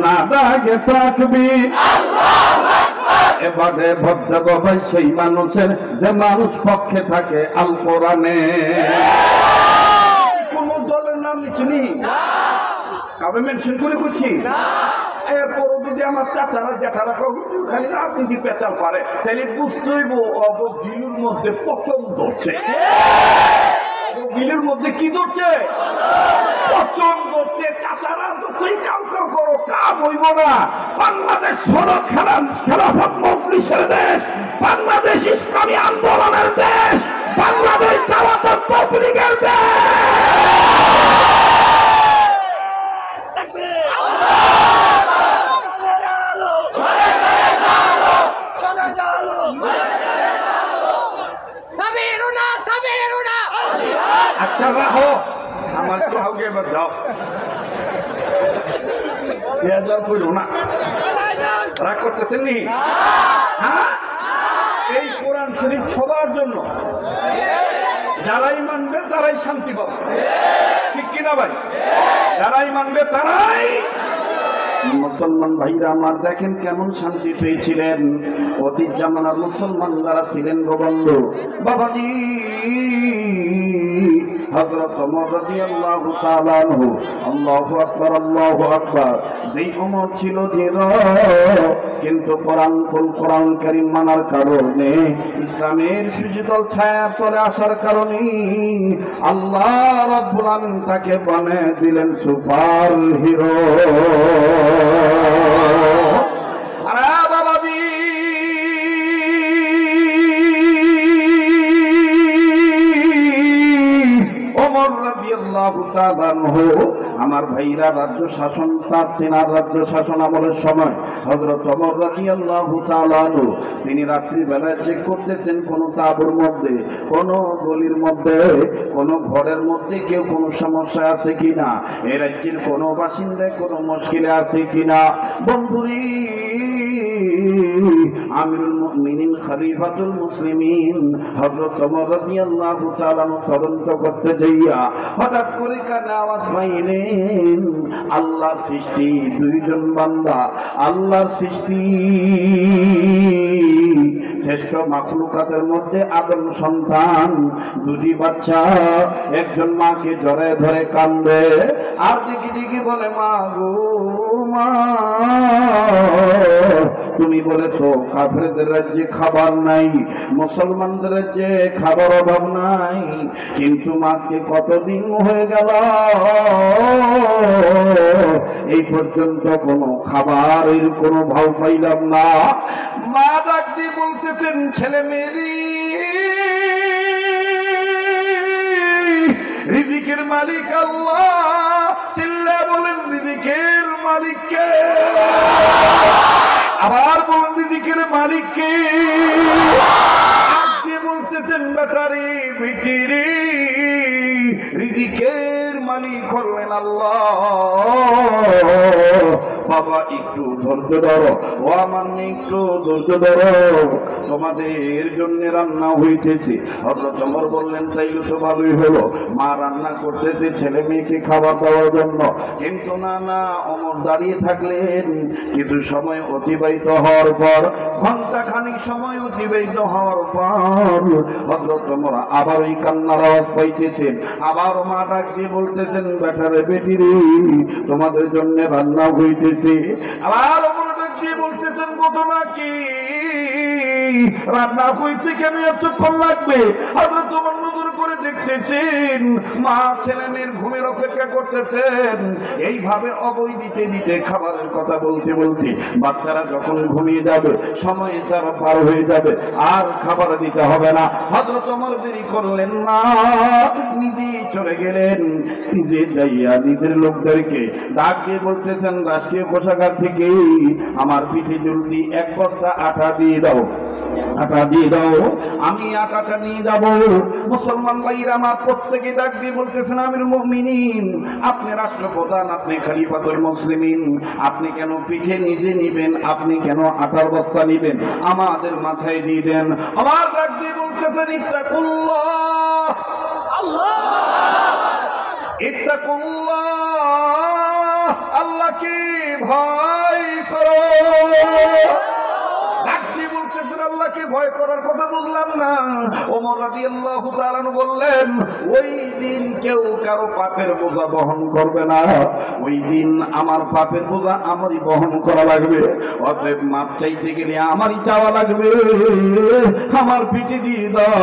না ডাকে তাকবীর। এবারে ভদ্রবাবাই সেই মানুষের যে মানুষ পক্ষে থাকে আল কোরআনে। কোন দলের নাম চিনি কাউকে মেনশন করে করছি। এরপরও যদি আমার চাচারা জ্যাঠারা খালি রাজনীতি পেঁচাল পারে তাহলে বুঝতেইব অবগিলুর মধ্যে পতন ধরছে। গিলের মধ্যে কি ধরছে? পতন ধরছে। চাচারা যতই কাউ কাউ করো কাম হইব না। বাংলাদেশ সড়ক খেলাফত মজলিসের দেশ, বাংলাদেশ ইসলামী আন্দোলনের দেশ, বাংলাদেশ জামাত তাবলীগের দেশ। আচ্ছা রাখো আমার কাউকে এবার দাও করো না। রাগ করতেছেন নি? হ্যাঁ, এই কোরআন শরীফ সবার জন্য, যারাই মানবে তারাই শান্তি পাবে, ঠিক কিনা ভাই? যারাই মানবে তারাই। মুসলমান ভাইরা আমার দেখেন কেমন শান্তি পেয়েছিলেন অতীত জামানার মুসলমান যারা ছিলেন গোবন্ধু বাবাজি। হযরত ওমর রাদিয়াল্লাহু তাআলা আনহু, আল্লাহু আকবার আল্লাহু আকবার, যেই ওমর ছিল ধীর কিন্তু কোরআন কারীম মানার কারণে, ইসলামের সুশীতল ছায়ার তলে আসার কারণে আল্লাহ রাব্বুল আমিন তাকে বানিয়ে দিলেন সুপার হিরো। আরে বাবাজি ওমর রাদিয়াল্লাহু তাআলা আনহু, আমার ভাইরা রাজ্য শাসন তেনার রাজ্য শাসন আমলের সময় হযরত ওমর রাদিয়াল্লাহু তাআলা আনহু তিনি রাত্রি বেলায় চেক করতেছেন কোন তাঁবুর মধ্যে, কোন গলির মধ্যে, কোন ঘরের মধ্যে কেউ কোনো সমস্যা আছে কিনা, এই রাজ্যের কোন বাসিন্দায় কোনো মুশকিলে আছে কিনা। বন্ধুরি আমিরুল মুমিনিন খলিফাতুল মুসলিমিন হযরত ওমর রাদিয়াল্লাহু তাআলা তদন্ত করতে যাইয়া হঠাৎ করে কানে আওয়াজ পাইলেন আল্লাহর সৃষ্টি দুইজন বান্দা, আল্লাহর সৃষ্টি শ্রেষ্ঠ মাখলুকাতের মধ্যে আদম সন্তান দুটি বাচ্চা, একজন মাকে জড়ায় ধরে কান্দে আর দিকে দিকে বলে মা গো মা, তুমি বলেছো কাফেরদের রাজ্যে খাবার নাই, মুসলমানদের রাজ্যে খাবার অভাব নাই, কিন্তু মাঝকে কতদিন হয়ে গেল এই পর্যন্ত কোনো খাবারের কোনো ভাব পাইলাম না। মা ডাক দিয়ে বলতেছেন ছেলে মেয়েরি, রিজিকের মালিক আল্লাহ, চিল্লা বলেন রিজিকের মালিককে, আবার বলেন রিজিকের মালিককে। বলতেছেন বেটারি বিটিরি, রিজিকের মালিক হলেন আল্লাহ। বাবা একটু ধৈর্য ধরো, ও আমার একটু ধৈর্য ধরো, তোমাদের জন্য রান্না হইতেছে। হযরত ওমর বললেন তাইলে তো ভালোই হলো, মা রান্না করতেছে ছেলে মেয়েকে খাবার দেওয়ার জন্য। কিন্তু না না, ওমর দাঁড়িয়ে থাকলেন। কিছু সময় অতিবাহিত হওয়ার পর, ঘন্টা খানিক সময় অতিবাহিত হওয়ার পর হযরত ওমর আবার ওই কান্নার আওয়াজ পাইতেছেন। আবার মা ডাক দিয়ে বলতেছেন বেটারে বেটিরে, তোমাদের জন্য রান্না হইতেছে। আবার ওমর ডাক দিয়ে বলতেছেন ঘটনা কি, রান্না হইতে কেন এতক্ষণ লাগবে? হযরত ওমর নজর করে দেখতেছেন মা ছেলে মেয়ের ঘুমের অপেক্ষা করতেছেন। এইভাবে অবৈ দিতে দিতে খাবারের কথা বলতে বলতে বাচ্চারা যখন ঘুমিয়ে যাবে, সময় তারা পার হয়ে যাবে, আর খাবার দিতে হবে না। হযরত ওমর দেরি করলেন না, নিজেই চলে গেলেন। নিজে যাইয়া নিজের লোকদেরকে ডাক দিয়ে বলতেছেন রাষ্ট্রীয় কোষাগার থেকে আমার পিঠে জলদি 1 বস্তা আটা দিয়ে দাও, আটা দিয়ে দাও, আমি আটাটা নিয়ে যাব। মুসলমান ভাইরা আমার প্রত্যেকে ডাক দিয়ে বলতেছেন আমিরুল মুমিনিন, আপনি রাষ্ট্রপ্রধান, আপনি খলিফাতুল মুসলিমিন, আপনি কেন পিঠে নিজে নিবেন, আপনি কেন আটার বস্তা নিবেন, আমাদের মাথায় দিয়ে দেন। আমার ডাক দিয়ে বলতেছেন ইত্তাকুল্লাহ, আল্লাহ ইত্তাকুল্লাহ, আল্লাহকে ভয় আল্লাহকে ভয় করার কথা বুঝলাম না। ওমর রাদিয়াল্লাহু তাআলা বললেন, ওই দিন কেউ কারো পাপের বোঝা বহন করবে না, ওই দিন আমার পাপের বোঝা আমারই বহন করা লাগবে। অতএব মাপ চাইতে গেলে আমারই চাওয়া লাগবে, আমার পিঠে দিয়ে দাও।